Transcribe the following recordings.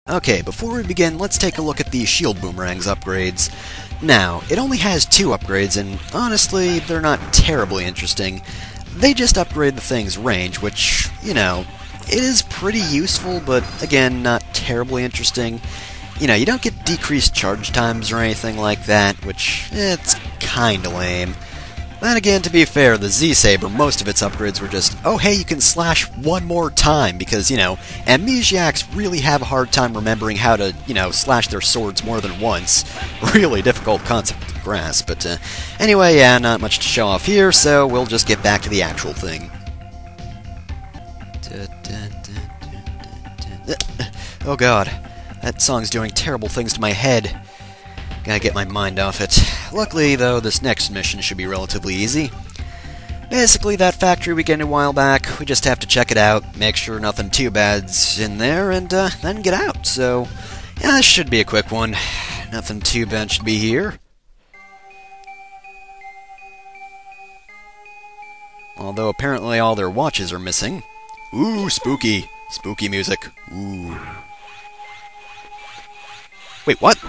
Okay, before we begin, let's take a look at the shield boomerang's upgrades. Now, it only has 2 upgrades, and honestly, they're not terribly interesting. They just upgrade the thing's range, which, you know, it is pretty useful, but again, not terribly interesting. You know, you don't get decreased charge times or anything like that, which, it's kinda lame. Then again, to be fair, the Z-Saber, most of its upgrades were just, oh hey, you can slash one more time, because, you know, amnesiacs really have a hard time remembering how to, you know, slash their swords more than once. Really difficult concept to grasp, but anyway, yeah, not much to show off here, so we'll just get back to the actual thing. Oh god, that song's doing terrible things to my head. Gotta get my mind off it. Luckily, though, this next mission should be relatively easy. Basically, that factory we get a while back, we just have to check it out, make sure nothing too bad's in there, and then get out. So, yeah, this should be a quick one. Nothing too bad should be here. Although apparently all their watches are missing. Ooh, spooky. Spooky music. Ooh. Wait, what?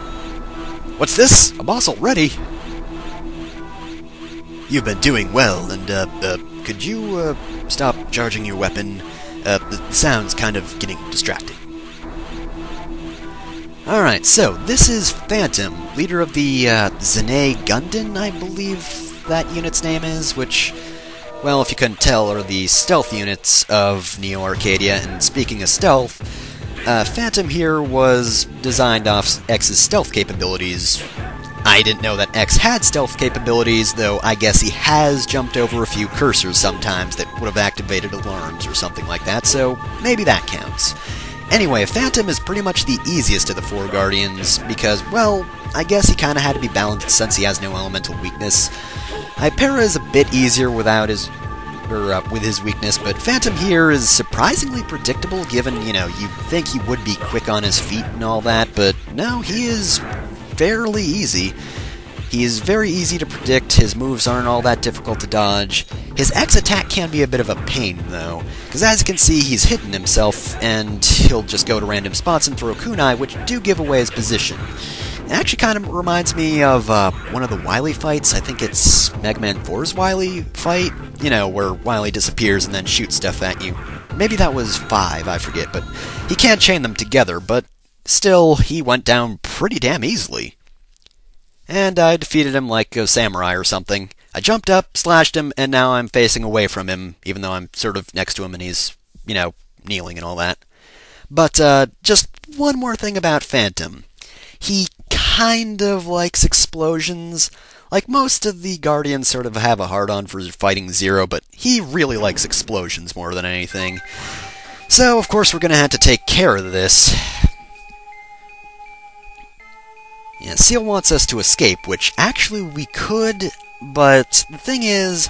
What's this? A boss already? You've been doing well, and, could you, stop charging your weapon? The sound's kind of getting distracting. Alright, so, this is Phantom, leader of the, Zene Gundam, I believe that unit's name is, which, well, if you couldn't tell, are the stealth units of Neo Arcadia, and speaking of stealth, Phantom here was designed off X's stealth capabilities. I didn't know that X had stealth capabilities, though I guess he has jumped over a few cursors sometimes that would have activated alarms or something like that, so maybe that counts. Anyway, Phantom is pretty much the easiest of the 4 Guardians, because, well, I guess he kinda had to be balanced since he has no elemental weakness. Hypera is a bit easier without his... with his weakness, but Phantom here is surprisingly predictable given, you know, you'd think he would be quick on his feet and all that, but no, he is fairly easy. He is very easy to predict, his moves aren't all that difficult to dodge. His X attack can be a bit of a pain, though, because as you can see, he's hidden himself, and he'll just go to random spots and throw kunai, which do give away his position. It actually kind of reminds me of one of the Wily fights. I think it's Mega Man 4's Wily fight, you know, where Wily disappears and then shoots stuff at you. Maybe that was 5, I forget, but he can't chain them together, but still, he went down pretty damn easily. And I defeated him like a samurai or something. I jumped up, slashed him, and now I'm facing away from him, even though I'm sort of next to him and he's, you know, kneeling and all that. But just one more thing about Phantom. He kind of likes explosions. Like, most of the Guardians sort of have a hard-on for fighting Zero, but he really likes explosions more than anything. So, of course, we're gonna have to take care of this. Yeah, Ciel wants us to escape, which actually we could, but the thing is,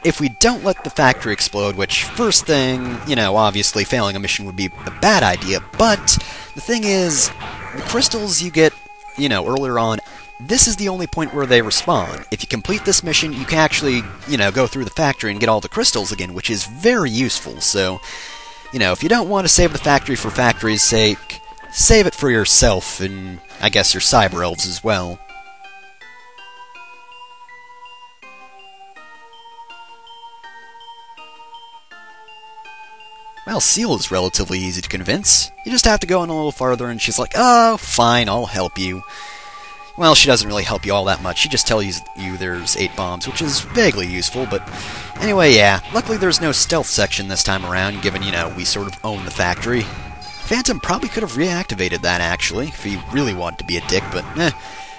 if we don't let the factory explode, which, first thing, you know, obviously failing a mission would be a bad idea, but the thing is, the crystals you get, you know, earlier on, this is the only point where they respawn. If you complete this mission, you can actually, you know, go through the factory and get all the crystals again, which is very useful, so, you know, if you don't want to save the factory for factory's sake, save it for yourself, and I guess your cyber elves as well. Well, Ciel is relatively easy to convince. You just have to go in a little farther, and she's like, oh, fine, I'll help you. Well, she doesn't really help you all that much. She just tells you there's 8 bombs, which is vaguely useful, but anyway, yeah. Luckily there's no stealth section this time around, given, you know, we sort of own the factory. Phantom probably could have reactivated that, actually, if he really wanted to be a dick, but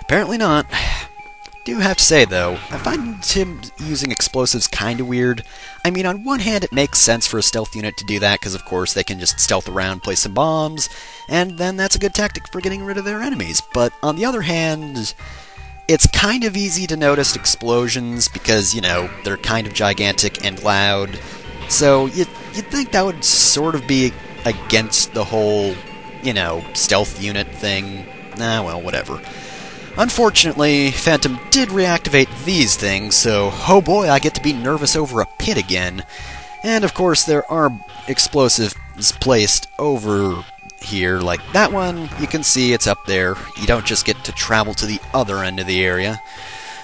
apparently not. Do have to say, though, I find him using explosives kinda weird. I mean, on one hand, it makes sense for a stealth unit to do that, because of course they can just stealth around, place some bombs, and then that's a good tactic for getting rid of their enemies. But on the other hand, it's kind of easy to notice explosions, because, you know, they're kind of gigantic and loud. So you'd think that would sort of be against the whole, you know, stealth unit thing. Nah, well, whatever. Unfortunately, Phantom did reactivate these things, so oh boy, I get to be nervous over a pit again. And of course, there are explosives placed over here. Like that one, you can see it's up there. You don't just get to travel to the other end of the area.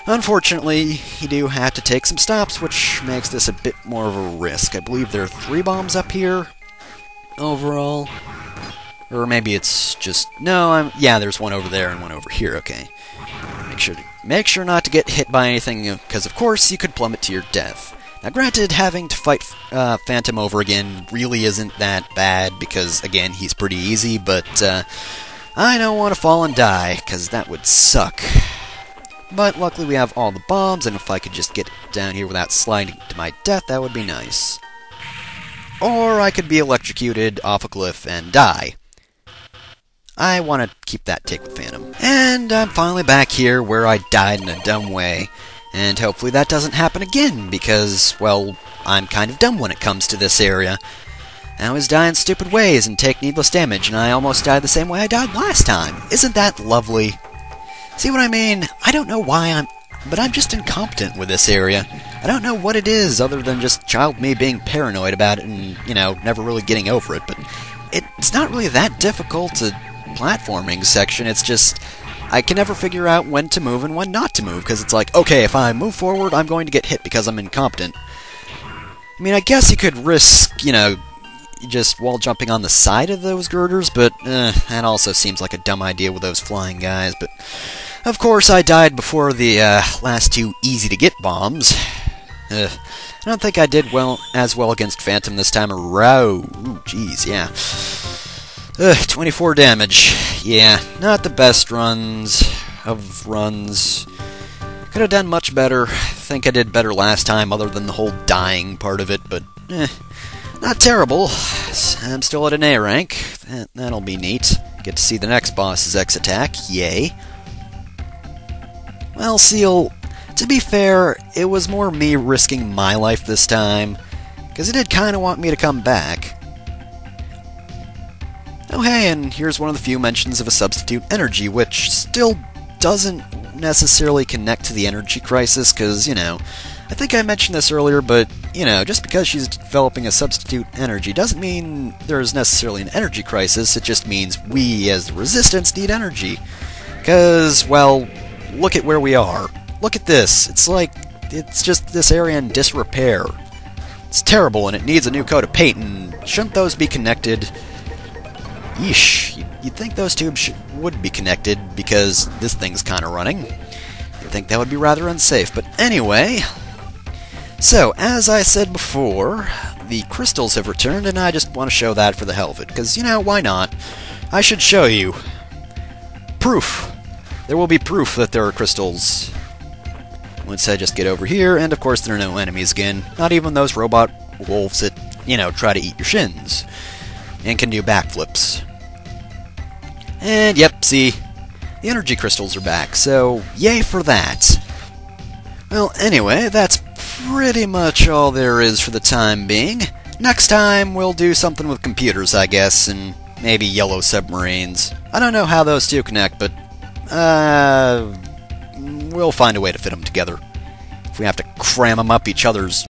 Unfortunately, you do have to take some stops, which makes this a bit more of a risk. I believe there are 3 bombs up here overall. Or maybe it's just... No, yeah, there's one over there and one over here, okay. Make sure not to get hit by anything, because of course you could plummet to your death. Now granted, having to fight Phantom over again really isn't that bad, because again, he's pretty easy, but I don't want to fall and die, because that would suck. But luckily we have all the bombs, and if I could just get down here without sliding to my death, that would be nice. Or I could be electrocuted off a cliff and die. I want to keep that tick with Phantom. And I'm finally back here where I died in a dumb way. And hopefully that doesn't happen again, because, well, I'm kind of dumb when it comes to this area. I always die in stupid ways and take needless damage, and I almost died the same way I died last time. Isn't that lovely? See what I mean? I don't know why but I'm just incompetent with this area. I don't know what it is, other than just child me being paranoid about it and, you know, never really getting over it, but it's not really that difficult to platforming section. It's just I can never figure out when to move and when not to move, because it's like, okay, if I move forward, I'm going to get hit because I'm incompetent. I mean, I guess you could risk, you know, just wall jumping on the side of those girders, but that also seems like a dumb idea with those flying guys. But of course, I died before the last 2 easy-to-get bombs. I don't think I did as well against Phantom this time around. Ooh, jeez, yeah. 24 damage. Yeah, not the best runs. Could have done much better. I think I did better last time, other than the whole dying part of it, but not terrible. I'm still at an A rank. That'll be neat. Get to see the next boss's X attack. Yay. Well, Ciel, to be fair, it was more me risking my life this time, because it did kind of want me to come back. Oh hey, and here's one of the few mentions of a substitute energy, which still doesn't necessarily connect to the energy crisis, because, you know, I think I mentioned this earlier, but, you know, just because she's developing a substitute energy doesn't mean there's necessarily an energy crisis. It just means we, as the Resistance, need energy. Because, well, look at where we are. Look at this. It's like, it's just this area in disrepair. It's terrible, and it needs a new coat of paint, and shouldn't those be connected? Yeesh, you'd think those tubes would be connected, because this thing's kind of running. You'd think that would be rather unsafe, but anyway. So, as I said before, the crystals have returned, and I just want to show that for the hell of it, because, you know, why not? I should show you. Proof. There will be proof that there are crystals. Once I just get over here, and of course there are no enemies again. Not even those robot wolves that, you know, try to eat your shins. And can do backflips. And yep, see, the energy crystals are back, so yay for that. Well, anyway, that's pretty much all there is for the time being. Next time we'll do something with computers, I guess, and maybe yellow submarines. I don't know how those two connect, but we'll find a way to fit them together. If we have to cram them up each other's